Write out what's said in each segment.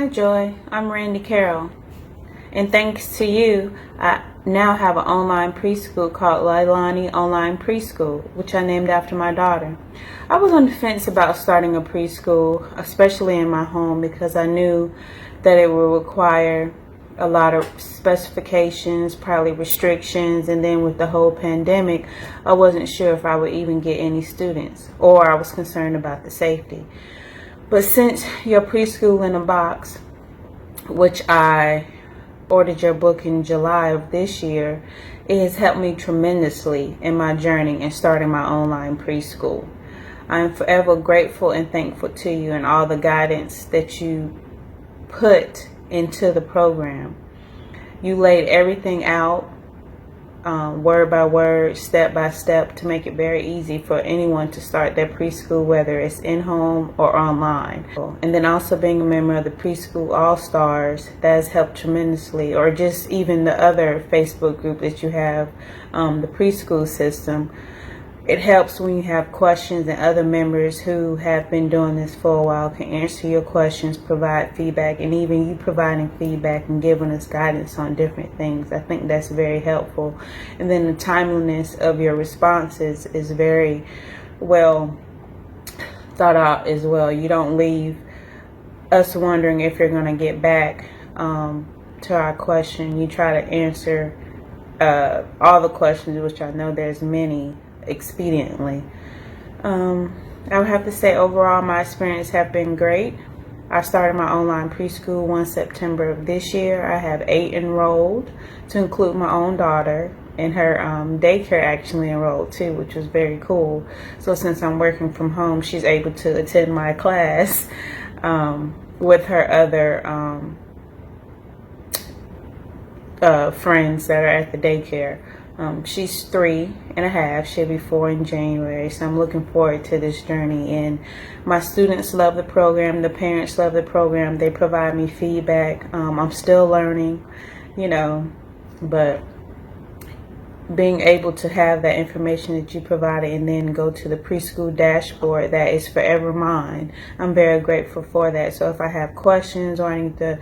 Hi Joy, I'm Randi Carroll, and thanks to you, I now have an online preschool called Leilani Online Preschool, which I named after my daughter. I was on the fence about starting a preschool, especially in my home, because I knew that it would require a lot of specifications, probably restrictions, and then with the whole pandemic, I wasn't sure if I would even get any students, or I was concerned about the safety. But since your Preschool in a Box, which I ordered your book in July of this year, it has helped me tremendously in my journey in starting my online preschool. I am forever grateful and thankful to you and all the guidance that you put into the program. You laid everything out word by word, step by step, to make it very easy for anyone to start their preschool, whether it's in home or online. And then also being a member of the Preschool All-Stars, that has helped tremendously, or just even the other Facebook group that you have, the preschool system. It helps when you have questions, and other members who have been doing this for a while can answer your questions, provide feedback, and even you providing feedback and giving us guidance on different things. I think that's very helpful. And then the timeliness of your responses is very well thought out as well. You don't leave us wondering if you're going to get back to our question. You try to answer all the questions, which I know there's many, expediently. I would have to say overall my experience have been great. I started my online preschool 1 September of this year. I have 8 enrolled, to include my own daughter, and her daycare actually enrolled too, which was very cool. So since I'm working from home, she's able to attend my class with her other friends that are at the daycare. She's 3.5. She'll be 4 in January. So I'm looking forward to this journey. And my students love the program. The parents love the program. They provide me feedback. I'm still learning, but being able to have that information that you provided and then go to the preschool dashboard that is forever mine, I'm very grateful for that. So if I have questions or I need to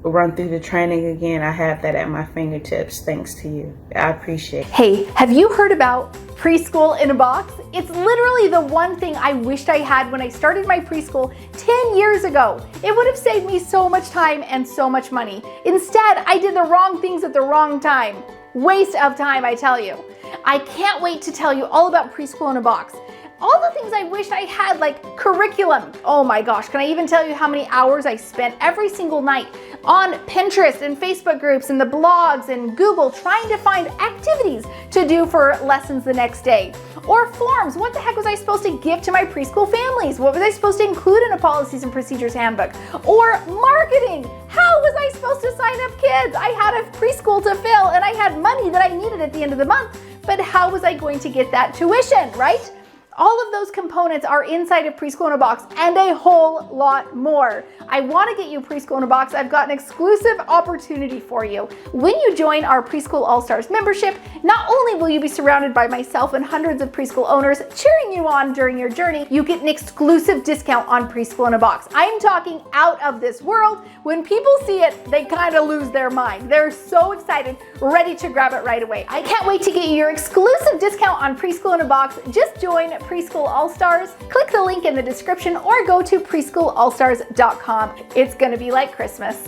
run through the training again, I have that at my fingertips thanks to you. I appreciate it. Hey, have you heard about Preschool in a Box? It's literally the one thing I wished I had when I started my preschool 10 years ago. It would have saved me so much time and so much money. Instead, I did the wrong things at the wrong time. Waste of time, I tell you. I can't wait to tell you all about Preschool in a Box. All the things I wish I had, like curriculum. Oh my gosh, can I even tell you how many hours I spent every single night on Pinterest and Facebook groups and the blogs and Google trying to find activities to do for lessons the next day. Or forms. What the heck was I supposed to give to my preschool families? What was I supposed to include in a policies and procedures handbook? Or marketing. How was I supposed to sign up kids? I had a preschool to fill and I had money that I needed at the end of the month, but how was I going to get that tuition, right? All of those components are inside of Preschool in a Box and a whole lot more. I want to get you Preschool in a Box. I've got an exclusive opportunity for you. When you join our Preschool All-Stars membership, not only will you be surrounded by myself and hundreds of preschool owners cheering you on during your journey, you get an exclusive discount on Preschool in a Box. I'm talking out of this world. When people see it, they kind of lose their mind. They're so excited, ready to grab it right away. I can't wait to get you your exclusive discount on Preschool in a Box. Just join Preschool All-Stars. Click the link in the description or go to preschoolallstars.com. It's gonna be like Christmas.